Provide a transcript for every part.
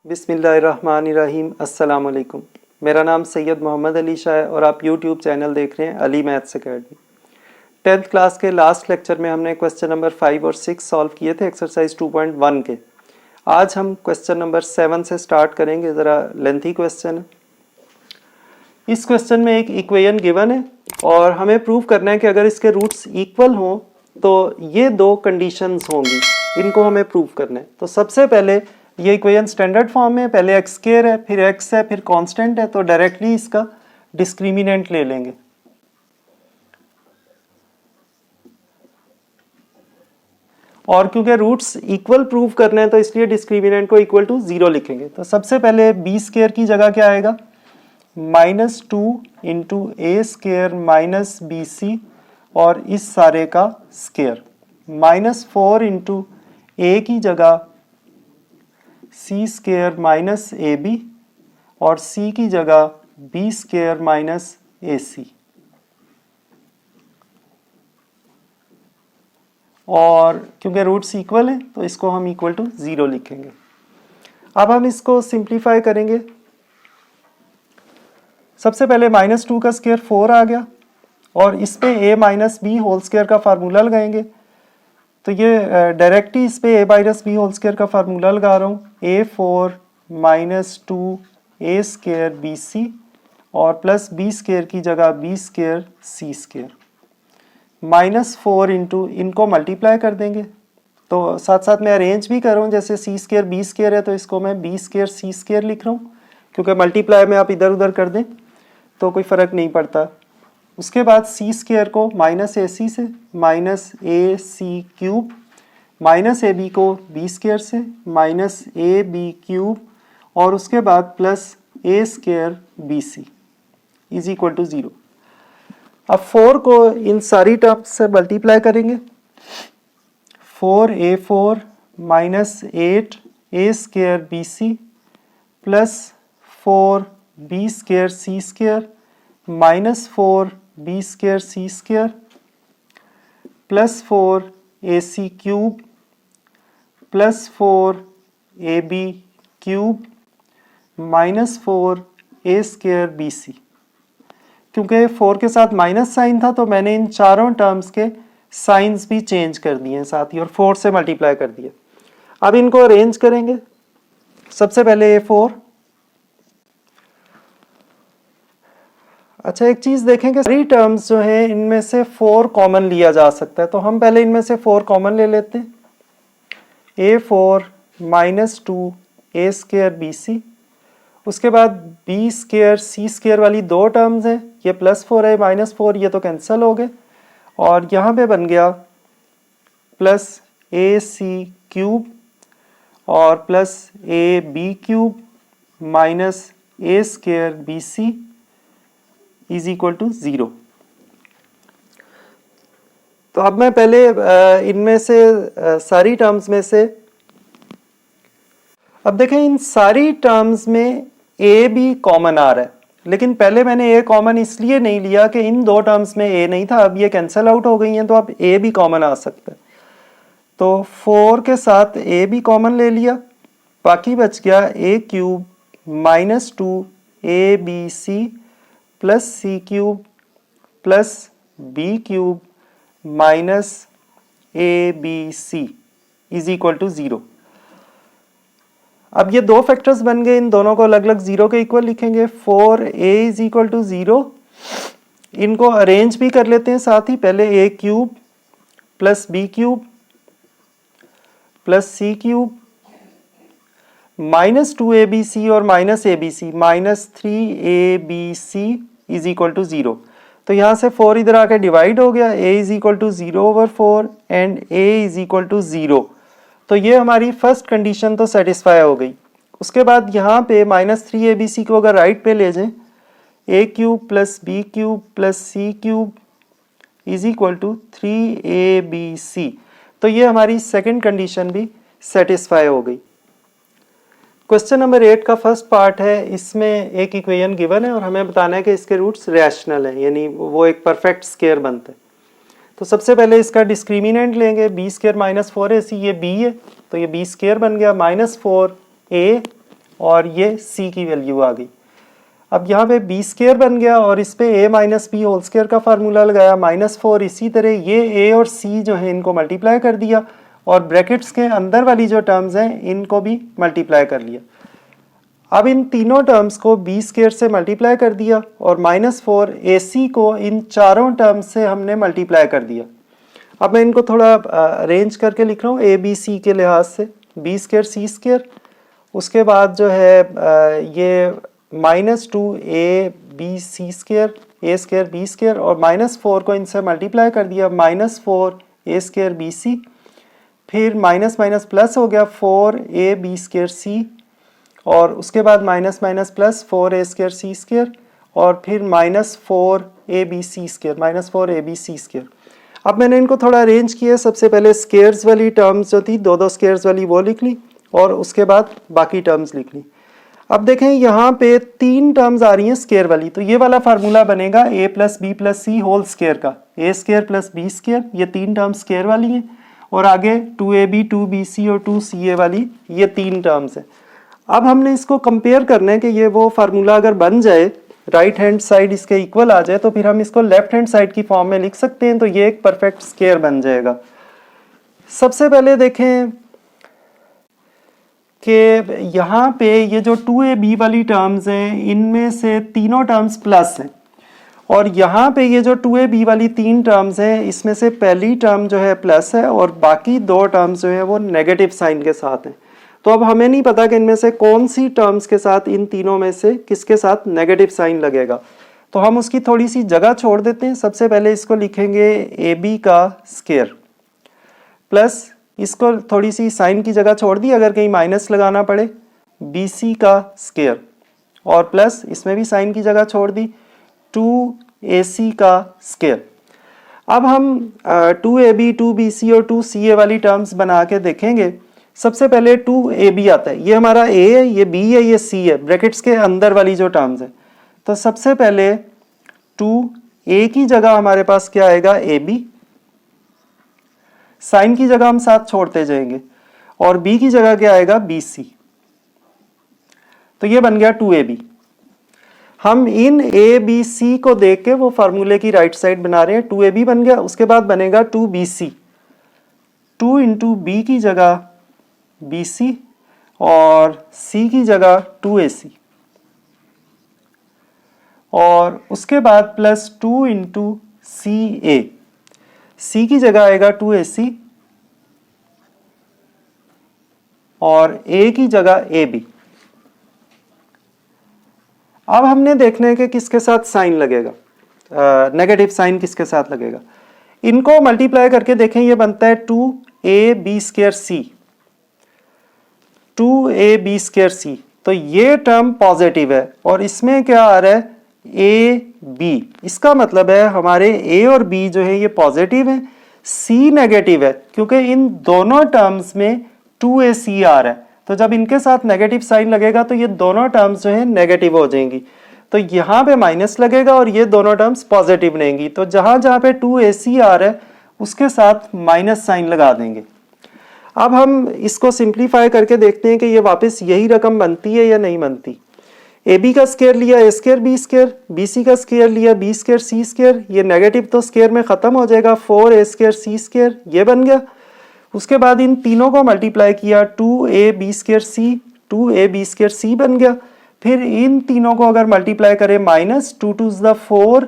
बिस्मिल्लाहिर्रहमानिर्रहीम। अस्सलाम वालेकुम। मेरा नाम सैयद मोहम्मद अली शाह है और आप यूट्यूब चैनल देख रहे हैं Ali maths academy. 10th class के लास्ट लेक्चर में हमने क्वेश्चन नंबर 5 और 6 सॉल्व किए थे एक्सरसाइज 2.1 के। आज हम क्वेश्चन नंबर 7 से स्टार्ट करेंगे। ज़रा लेंथी क्वेश्चन है। इस क्वेश्चन में एक इक्वेशन गिवन है और हमें प्रूव करना है कि अगर इसके रूट्स इक्वल हों तो ये दो कंडीशंस होंगी, इनको हमें प्रूव करना है। तो सबसे पहले ये इक्वेशन स्टैंडर्ड फॉर्म में, पहले एक्स स्क्वायर है, फिर एक्स है, फिर कांस्टेंट है, तो डायरेक्टली इसका डिस्क्रिमिनेंट ले लेंगे। और क्योंकि रूट्स इक्वल प्रूव करने हैं तो इसलिए डिस्क्रिमिनेंट को इक्वल टू 0 लिखेंगे। तो सबसे पहले बी स्क्वायर की जगह क्या आएगा, -2 इंटू ए स्क्वायर माइनस बी सी और इस सारे का स्क्वायर, -4 इंटू ए की जगह सी स्क्वायर माइनस ए बी और सी की जगह बी स्क्वायर माइनस ए सी। और क्योंकि रूट्स इक्वल हैं तो इसको हम इक्वल टू 0 लिखेंगे। अब हम इसको सिंप्लीफाई करेंगे। सबसे पहले -2 का स्क्वायर 4 आ गया और इस पे a minus B whole square का फार्मूला लगाएंगे। तो ये डायरेक्टली इस पे a minus B whole square का फार्मूला लगा रहा हूँ, a4 minus 2 a square B C और प्लस बी स्क्वायर की जगह B square C square, -4 into इनको मल्टीप्लाई कर देंगे। तो साथ साथ मैं अरेंज भी कर रहा हूँ, जैसे सी स्क्वायर बी स्क्वायर है तो इसको मैं बी स्क्वायर सी स्क्वायर लिख रहा हूँ, क्योंकि मल्टीप्लाई में आप इधर उधर कर दें तो कोई फ़र्क नहीं पड़ता। उसके बाद सी स्क्वायर को माइनस ए सी से minus A C cube, minus A B को बी स्क्वायर से माइनस ए बी क्यूब और उसके बाद plus A square B C is equal to 0। अब 4 को इन सारी टर्म्स से मल्टीप्लाई करेंगे। 4a4 minus 8 A square B C plus 4 B square C square minus 4 B square C square plus 4 A C cube plus 4 A B cube minus 4 A square B C. क्योंकि 4 के साथ minus sign था तो मैंने इन चारों terms के science भी change कर दिए हैं साथ ही और 4 से मल्टीप्लाई कर दिए। अब इनको अरेंज करेंगे। सबसे पहले a4। अच्छा, एक चीज़ देखें कि सारी टर्म्स जो हैं इनमें से 4 कॉमन लिया जा सकता है, तो हम पहले इनमें से 4 कॉमन ले लेते हैं। a4 माइनस 2 ए स्क्वायर बी सी, उसके बाद बी स्क्वायर सी स्क्वायर वाली दो टर्म्स हैं, ये +4 है -4, ये तो कैंसिल हो गए और यहाँ पे बन गया प्लस ए सी क्यूब और plus A B cube minus A square B C is equal to 0। तो अब मैं पहले इनमें से सारी टर्म्स में से, अब देखें इन सारी टर्म्स में ए भी कॉमन आ रहा है, लेकिन पहले मैंने ए कॉमन इसलिए नहीं लिया कि इन दो टर्म्स में ए नहीं था, अब ये कैंसिल आउट हो गई हैं तो अब ए भी कॉमन आ सकता है। तो 4 के साथ ए भी कॉमन ले लिया, बाकी बच गया A cube minus 2 A B C plus C cube plus B cube minus A B C is equal to 0। अब ये दो फैक्टर्स बन गए, इन दोनों को अलग अलग 0 के इक्वल लिखेंगे। 4a is equal to 0। इनको अरेंज भी कर लेते हैं साथ ही, पहले a cube plus B cube plus C cube minus 2abc और minus abc minus 3abc is equal to 0। तो यहाँ से 4 इधर आके डिवाइड हो गया, a is equal to 0/4 and a is equal to 0। तो ये हमारी फर्स्ट कंडीशन तो सेटिस्फाई हो गई। उसके बाद यहाँ पे -3abc को अगर राइट पे ले जाएं, a cube plus B cube plus C cube is equal to 3abc। तो ये हमारी सेकंड कंडीशन भी सेटिस्फाई हो गई। क्वेश्चन नंबर 8 का फर्स्ट पार्ट है, इसमें एक इक्वेशन गिवन है और हमें बताना है कि इसके रूट्स रैशनल हैं, यानी वो एक परफेक्ट स्क्वायर बनते हैं। तो सबसे पहले इसका डिस्क्रिमिनेंट लेंगे, बी स्क्वायर -4ac, ये b है तो ये बी स्क्वायर बन गया, -4a और ये c की वैल्यू आ गई। अब यहाँ पे बी स्केयर बन गया और इस पे a minus B whole square का फार्मूला लगाया -4। इसी तरह ये a और c जो है इनको मल्टीप्लाई कर दिया और ब्रैकेट्स के अंदर वाली जो टर्म्स हैं इनको भी मल्टीप्लाई कर लिया। अब इन तीनों टर्म्स को बी स्केयर से मल्टीप्लाई कर दिया और -4 ac को इन चारों टर्म्स से हमने मल्टीप्लाई कर दिया। अब मैं इनको थोड़ा अरेंज करके लिख रहा हूँ a b c के लिहाज से, बी स्केयर सी स्केयर, उसके बाद जो है ये -2 a b c square, a square b square और -4 को इनसे मल्टीप्लाई कर दिया, -4 a स्केयर b c, फिर माइनस माइनस प्लस हो गया 4 a b स्केयर c और उसके बाद minus minus plus 4 a square c square और फिर -4 a b c square, -4 a b c square. अब मैंने इनको थोड़ा अरेंज किया। सबसे पहले स्केयर्स वाली टर्म्स जो थी दो स्केयर्स वाली वो लिख ली और उसके बाद बाकी टर्म्स लिख ली। अब देखें यहाँ पे 3 टर्म्स आ रही हैं स्केयर वाली, तो ये वाला फार्मूला बनेगा a plus B plus C whole square का, a square plus b square, ये 3 टर्म्स स्केयर वाली हैं और आगे 2ab 2bc और 2ca वाली ये 3 टर्म्स हैं। अब हमने इसको कंपेयर करना है कि ये वो फार्मूला अगर बन जाए, राइट हैंड साइड इसके इक्वल आ जाए, तो फिर हम इसको लेफ्ट हैंड साइड की फॉर्म में लिख सकते हैं, तो ये एक परफेक्ट स्केयर बन जाएगा। सबसे पहले देखें कि यहाँ पे ये जो 2ab वाली टर्म्स हैं इनमें से तीनों टर्म्स प्लस हैं और यहाँ पे ये जो 2ab वाली 3 टर्म्स हैं इसमें से पहली टर्म जो है प्लस है और बाकी 2 टर्म्स जो है वो नेगेटिव साइन के साथ हैं। तो अब हमें नहीं पता कि इनमें से कौन सी टर्म्स के साथ, इन तीनों में से किसके साथ नेगेटिव साइन लगेगा, तो हम उसकी थोड़ी सी जगह छोड़ देते हैं। सबसे पहले इसको लिखेंगे ab का स्केयर प्लस, इसको थोड़ी सी साइन की जगह छोड़ दी अगर कहीं माइनस लगाना पड़े, bc का स्केयर और प्लस इसमें भी साइन की जगह छोड़ दी 2ac का स्केयर। अब हम 2ab 2bc और 2ca वाली टर्म्स बना के देखेंगे। सबसे पहले 2ab आता है, ये हमारा a है, ये b है, ये c है, ब्रैकेट्स के अंदर वाली जो टर्म्स है। तो सबसे पहले 2a की जगह हमारे पास क्या आएगा ab, साइन की जगह हम साथ छोड़ते जाएंगे और b की जगह क्या आएगा bc, तो ये बन गया 2ab। हम इन a b c को देख के वो फार्मूले की राइट साइड बना रहे हैं, 2ab बन गया। उसके बाद बनेगा 2bc, 2 इंटू b की जगह bc और c की जगह 2ac और उसके बाद प्लस 2 इंटू ca, c की जगह आएगा 2ac और a की जगह ab। अब हमने देखना है कि किसके साथ साइन लगेगा, नेगेटिव साइन किसके साथ लगेगा। इनको मल्टीप्लाई करके देखें, ये बनता है 2ab square c, 2ab square c, तो ये टर्म पॉजिटिव है और इसमें क्या आ रहा है ab, इसका मतलब है हमारे a और b जो है ये पॉजिटिव है, c नेगेटिव है क्योंकि इन दोनों टर्म्स में 2ac आ रहा है। तो जब इनके साथ नेगेटिव साइन लगेगा तो ये दोनों टर्म्स जो है नेगेटिव हो जाएंगी, तो यहाँ पे माइनस लगेगा और ये दोनों टर्म्स पॉजिटिव रहेंगी। तो जहाँ जहाँ पे 2ac आ रहा है उसके साथ माइनस साइन लगा देंगे। अब हम इसको सिंप्लीफाई करके देखते हैं कि ये वापस यही रकम बनती है या नहीं बनती। ab का स्केयर लिया a square b square, bc का स्केयर लिया b स्केयर c स्केयर, ये नेगेटिव तो स्केयर में खत्म हो जाएगा, 4a स्केयर c स्केयर ये बन गया। उसके बाद इन तीनों को मल्टीप्लाई किया, 2ab square c, 2ab square c बन गया। फिर इन तीनों को अगर मल्टीप्लाई करें -2 टू द 4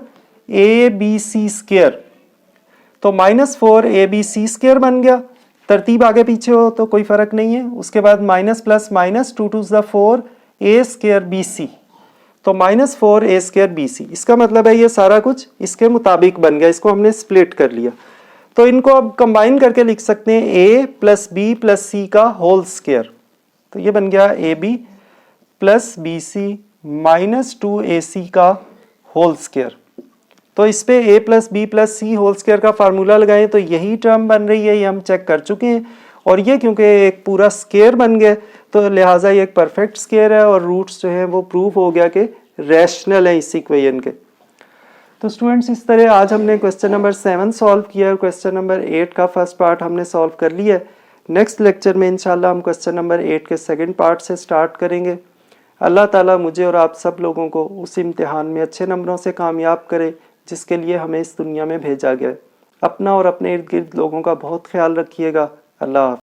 abc स्केयर, तो -4abc स्केयर बन गया। तरतीब आगे पीछे हो तो कोई फर्क नहीं है। उसके बाद minus plus -2 to the 4 a square bc, तो -4a स्केयर bc, इसका मतलब है ये सारा कुछ इसके मुताबिक बन गया, इसको हमने स्प्लिट कर लिया। तो इनको अब कंबाइन करके लिख सकते हैं a plus b plus c का होल स्केयर, तो ये बन गया ab plus bc minus 2ac का होल स्केयर। तो इस पे a plus B plus C whole square का फार्मूला लगाएं तो यही टर्म बन रही है, ये हम चेक कर चुके हैं। और ये क्योंकि एक पूरा स्केयर बन गया तो लिहाजा ये एक परफेक्ट स्केयर है और रूट्स जो है वो प्रूव हो गया कि रैशनल है इस इक्वेशन के। तो स्टूडेंट्स इस तरह आज हमने क्वेश्चन नंबर 7 सॉल्व किया और क्वेश्चन नंबर 8 का फर्स्ट पार्ट हमने सॉल्व कर लिया है। नेक्स्ट लेक्चर में इंशाल्लाह हम क्वेश्चन नंबर 8 के सेकंड पार्ट से स्टार्ट करेंगे। अल्लाह ताला मुझे और आप सब लोगों को उस इम्तिहान में अच्छे नंबरों से कामयाब करे जिसके लिए हमें इस दुनिया में भेजा गया है। अपना और अपने इर्द गिर्द लोगों का बहुत ख्याल रखिएगा। अल्लाह हाफ़िज़।